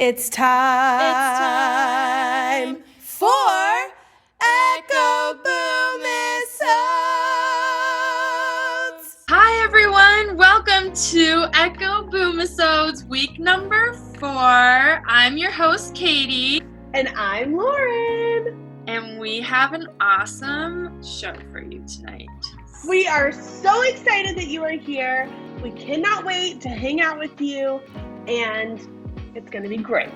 It's time for Echo Boomisodes. Hi everyone, welcome to Echo Boomisodes week number 4. I'm your host Katie. And I'm Lauren. And we have an awesome show for you tonight. We are so excited that you are here. We cannot wait to hang out with you, and it's going to be great.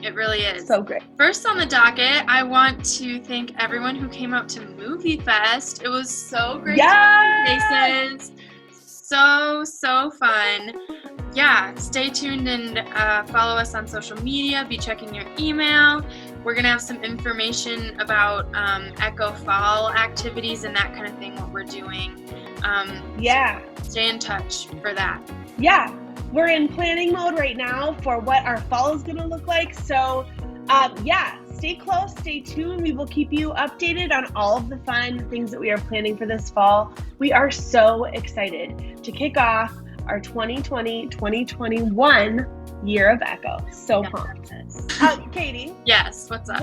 It really is. So great. First on the docket, I want to thank everyone who came out to Movie Fest. It was so great to see faces. So fun. Yeah, stay tuned and follow us on social media. Be checking your email. We're going to have some information about Echo Fall activities and that kind of thing, what we're doing. Stay in touch for that. Yeah. We're in planning mode right now for what our fall is going to look like. So, stay close, stay tuned. We will keep you updated on all of the fun things that we are planning for this fall. We are so excited to kick off our 2020-2021 year of Echo. So pumped. Katie. Yes, what's up?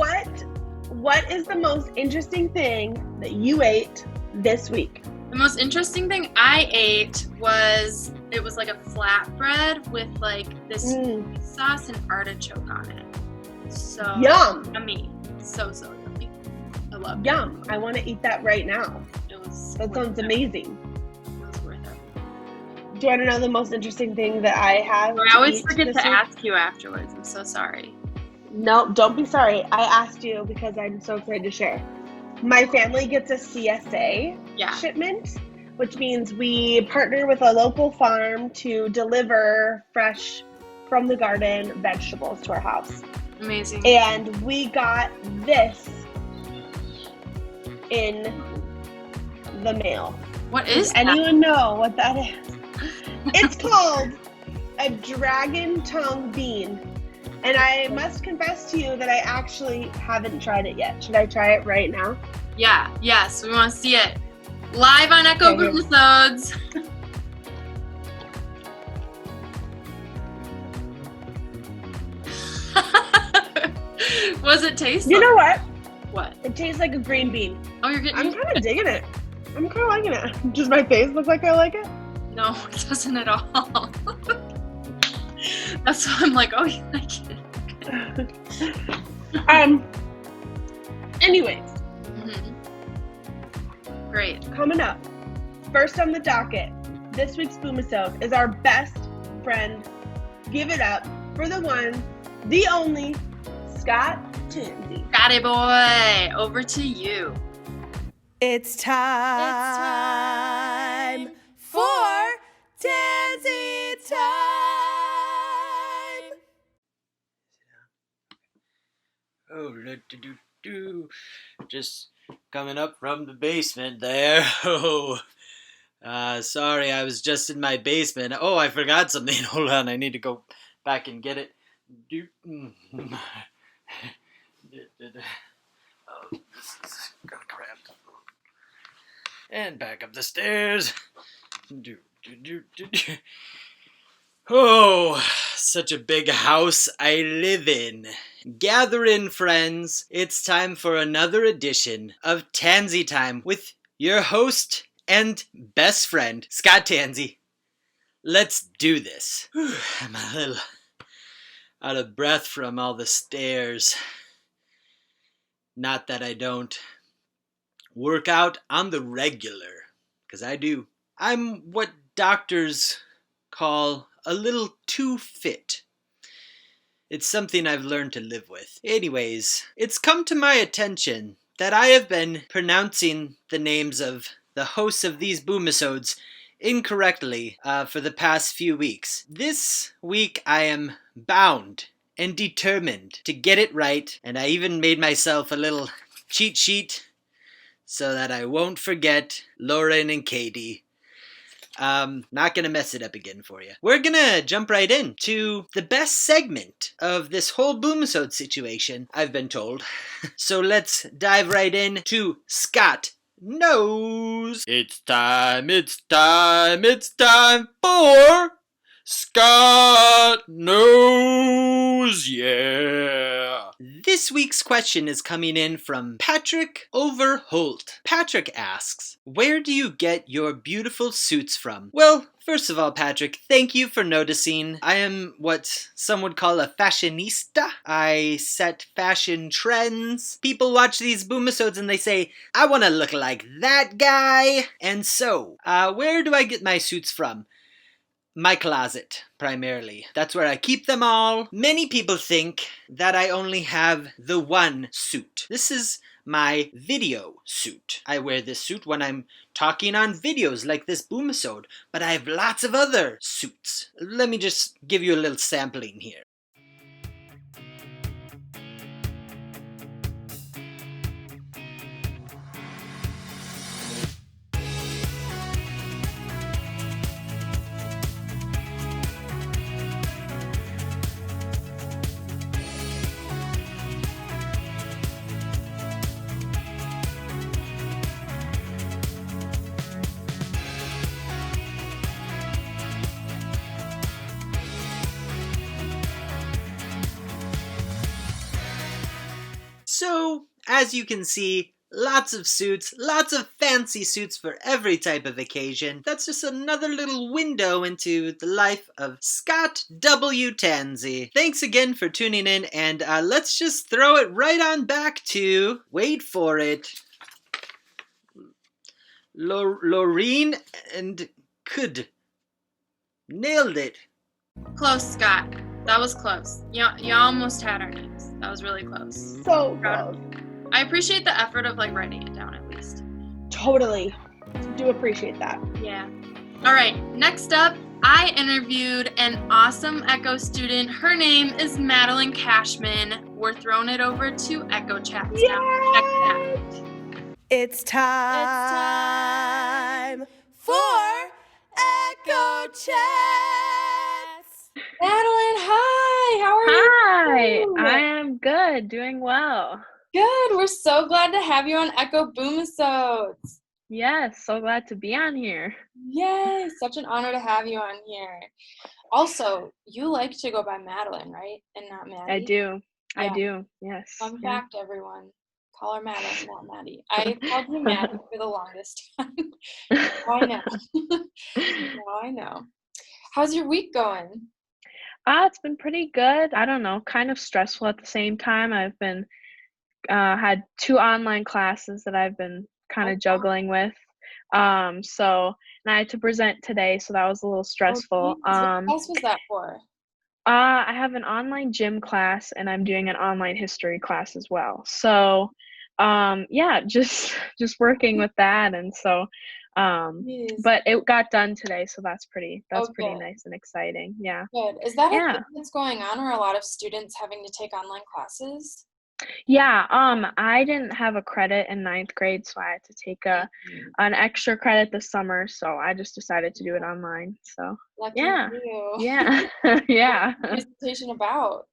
What is the most interesting thing that you ate this week? The most interesting thing I ate was, it was like a flatbread with like this sauce and artichoke on it. So yummy. So yummy. I love it. Yum. I want to eat that right now. That sounds amazing. It was worth it. Do you want to know the most interesting thing that I have? I always forget to ask you afterwards. I'm so sorry. No, don't be sorry. I asked you because I'm so excited to share. My family gets a CSA shipment, which means we partner with a local farm to deliver fresh from the garden vegetables to our house. Amazing. And we got this in the mail. What is that? Anyone know what that is? It's called a dragon tongue bean. And I must confess to you that I actually haven't tried it yet. Should I try it right now? Yeah, yes, we want to see it. Live on Echo Boomisodes. What does it taste like? You know what? What? It tastes like a green bean. Oh, you're getting... I'm kind of digging it. I'm kind of liking it. Does my face look like I like it? No, it doesn't at all. That's why I'm like, oh, you like it. Anyways. Great. Coming up, first on the docket, this week's Boomisode is our best friend. Give it up for the one, the only, Scott Tansey. Scotty boy, over to you. It's time for Tansey time. Oh, just coming up from the basement there. Oh, sorry, I was just in my basement. Oh, I forgot something. Hold on, I need to go back and get it. Oh, this is gonna cramp. And back up the stairs. Oh, such a big house I live in. Gather in, friends. It's time for another edition of Tansey Time with your host and best friend, Scott Tansey. Let's do this. I'm a little out of breath from all the stairs. Not that I don't work out on the regular, because I do. I'm what doctors call a little too fit. It's something I've learned to live with. Anyways, it's come to my attention that I have been pronouncing the names of the hosts of these Boomisodes incorrectly for the past few weeks. This week I am bound and determined to get it right, and I even made myself a little cheat sheet so that I won't forget Lauren and Katie. Not gonna mess it up again for you. We're gonna jump right in to the best segment of this whole Boomisode situation, I've been told. So let's dive right in to Scott Knows. It's time for Scott Knows. yeah. This week's question is coming in from Patrick Overholt. Patrick asks, where do you get your beautiful suits from? Well, first of all, Patrick, thank you for noticing. I am what some would call a fashionista. I set fashion trends. People watch these Boomisodes and they say, I want to look like that guy. And so, where do I get my suits from? My closet, primarily. That's where I keep them all. Many people think that I only have the one suit. This is my video suit. I wear this suit when I'm talking on videos like this Boomisode, but I have lots of other suits. Let me just give you a little sampling here. So, as you can see, lots of suits, lots of fancy suits for every type of occasion. That's just another little window into the life of Scott W. Tansey. Thanks again for tuning in, and let's just throw it right on back to, wait for it, Laureen and Could. Nailed it. Close, Scott. That was close. You almost had our names. That was really close. So close. I appreciate the effort of writing it down at least. Totally. Do appreciate that. Yeah. All right. Next up, I interviewed an awesome Echo student. Her name is Madeleine Cashman. We're throwing it over to Echo Chats now. Check it out. It's time for Echo Chats. Madeleine, hi. How are you? Hi. I am good. Doing well. Good. We're so glad to have you on Echo Boomisodes. Yes. So glad to be on here. Yay. Such an honor to have you on here. Also, you like to go by Madeleine, right? And not Maddie? I do. Yeah. I do. Yes. Fun fact, everyone. Call her Madeleine, not Maddie. I called you Maddie for the longest time. Now I know. Now I know. How's your week going? It's been pretty good. I don't know, kind of stressful at the same time. I've been had 2 online classes that I've been kind of juggling with. And I had to present today, so that was a little stressful. What class was that for? I have an online gym class and I'm doing an online history class as well. So, just working with that, and so but it got done today, so that's pretty nice and exciting. Yeah. Good. Is that a thing that's going on, or a lot of students having to take online classes? Yeah, I didn't have a credit in 9th grade, so I had to take an extra credit this summer, so I just decided to do it online. So Lucky yeah. you. Yeah. Yeah. What was the presentation about?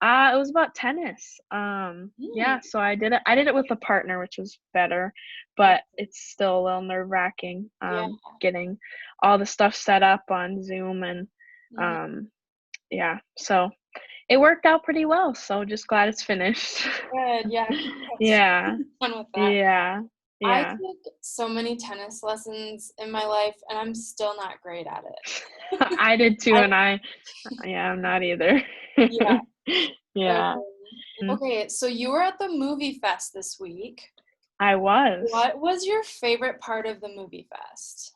It was about tennis. Yeah, so I did it with a partner, which was better, but it's still a little nerve-wracking getting all the stuff set up on Zoom, and so it worked out pretty well, so just glad it's finished. Good, yeah. Yeah. Fun with that. Yeah. I took so many tennis lessons in my life, and I'm still not great at it. I did too, and I'm not either. Yeah. Yeah. Okay, so you were at the movie fest this week. I was. What was your favorite part of the movie fest?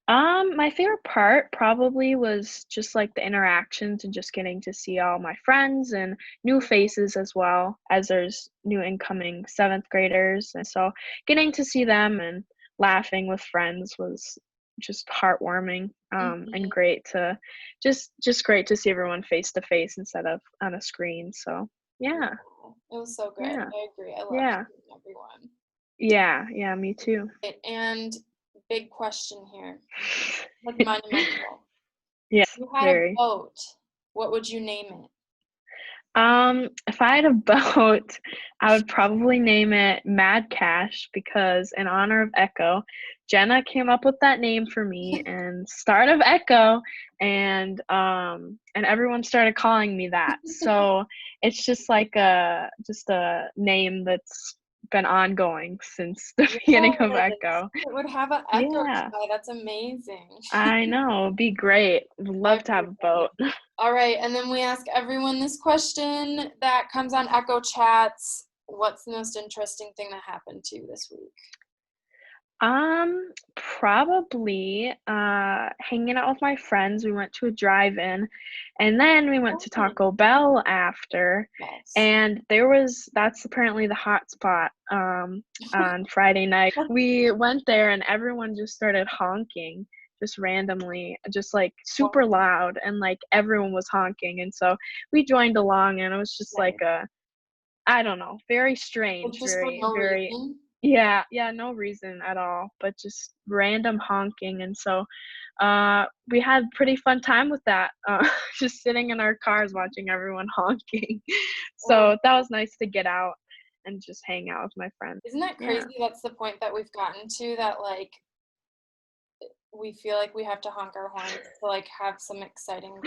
My favorite part probably was just the interactions and just getting to see all my friends and new faces, as well as there's new incoming 7th graders. And so getting to see them and laughing with friends was just heartwarming, and great to just great to see everyone face to face instead of on a screen. So yeah. It was so good. Yeah. I agree. I love everyone. Yeah, me too. And big question here. Monumental. Yes, If you had a boat, what would you name it? If I had a boat, I would probably name it Mad Cash because in honor of Echo, Jenna came up with that name for me and start of Echo, and everyone started calling me that. So it's just like a name that's been ongoing since the beginning of Echo. It would have an Echo Yeah. today. That's amazing. I know, it'd be great. Would love to have a boat. All right, and then we ask everyone this question that comes on Echo Chats. What's the most interesting thing that happened to you this week? Probably hanging out with my friends. We went to a drive-in, and then we went to Taco Bell after. Yes. And that's apparently the hot spot on Friday night. We went there and everyone just started honking just randomly, just like super loud, and like everyone was honking, and so we joined along, and it was just like I don't know, very strange, very reason? Yeah, no reason at all, but just random honking, and so we had pretty fun time with that, just sitting in our cars watching everyone honking. So that was nice to get out and just hang out with my friends. Isn't that crazy? Yeah. That's the point that we've gotten to, that like we feel like we have to honk our horns to like have some exciting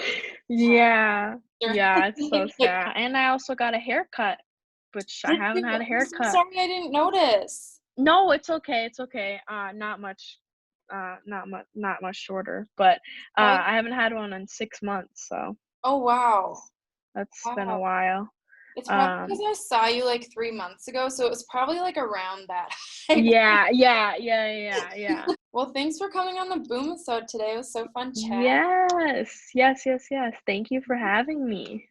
Yeah, it's so sad. And I also got a haorcut, which I haven't had a haircut. I'm sorry, I didn't notice. No, it's okay. Not much shorter, but I haven't had one in 6 months, so. Oh wow. That's been a while. It's probably because I saw you like 3 months ago, so it was probably like around that. Yeah. Well, thanks for coming on the Boomisode today. It was so fun chatting. Yes. Thank you for having me.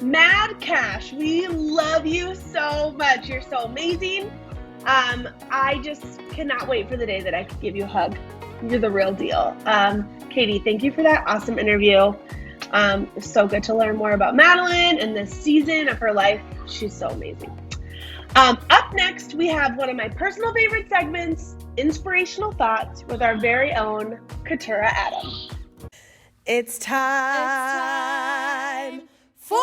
Mad Cash, we love you so much. You're so amazing. I just cannot wait for the day that I can give you a hug. You're the real deal. Katie, thank you for that awesome interview. It's so good to learn more about Madeleine and this season of her life. She's so amazing. Up next, we have one of my personal favorite segments, Inspirational Thoughts, with our very own Katura Adam. It's time for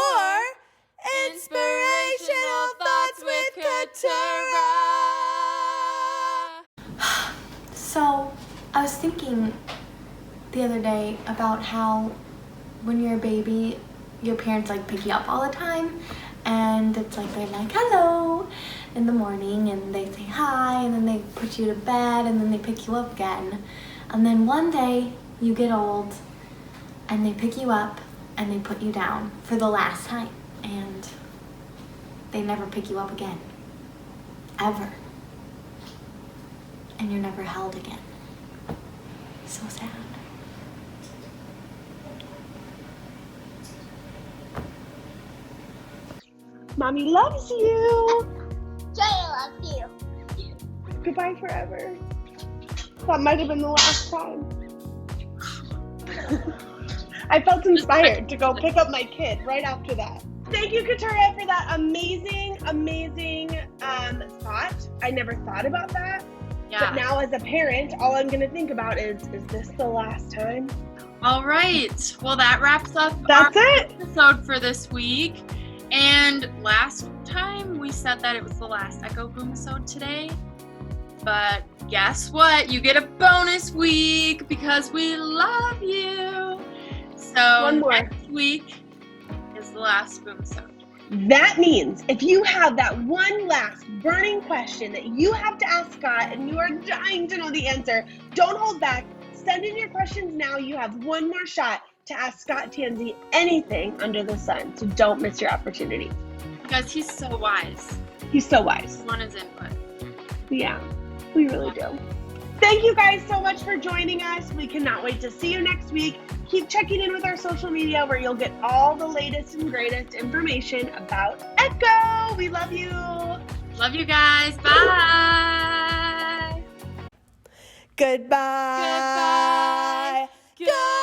Inspirational Thoughts with Katura. So, I was thinking the other day about how when you're a baby, your parents like pick you up all the time, and it's like they're like hello in the morning, and they say hi, and then they put you to bed, and then they pick you up again, and then one day you get old and they pick you up and they put you down for the last time, and they never pick you up again, ever, and you're never held again. So sad. Mommy loves you. Jay loves you. Goodbye forever. That might have been the last time. I felt inspired to go pick up my kid right after that. Thank you, Katura, for that amazing thought. I never thought about that. Yeah. But now as a parent, all I'm going to think about is this the last time? All right. Well, that wraps up our episode for this week. And last time we said that it was the last Echo Boomisode today. But guess what? You get a bonus week because we love you. So next week is the last Boomisode. That means if you have that one last burning question that you have to ask Scott and you are dying to know the answer, don't hold back. Send in your questions now. You have one more shot to ask Scott Tansey anything under the sun. So don't miss your opportunity. Because he's so wise. He's so wise. We want his input. Yeah, we really do. Thank you guys so much for joining us. We cannot wait to see you next week. Keep checking in with our social media where you'll get all the latest and greatest information about Echo. We love you. Love you guys. Bye. Goodbye. Goodbye.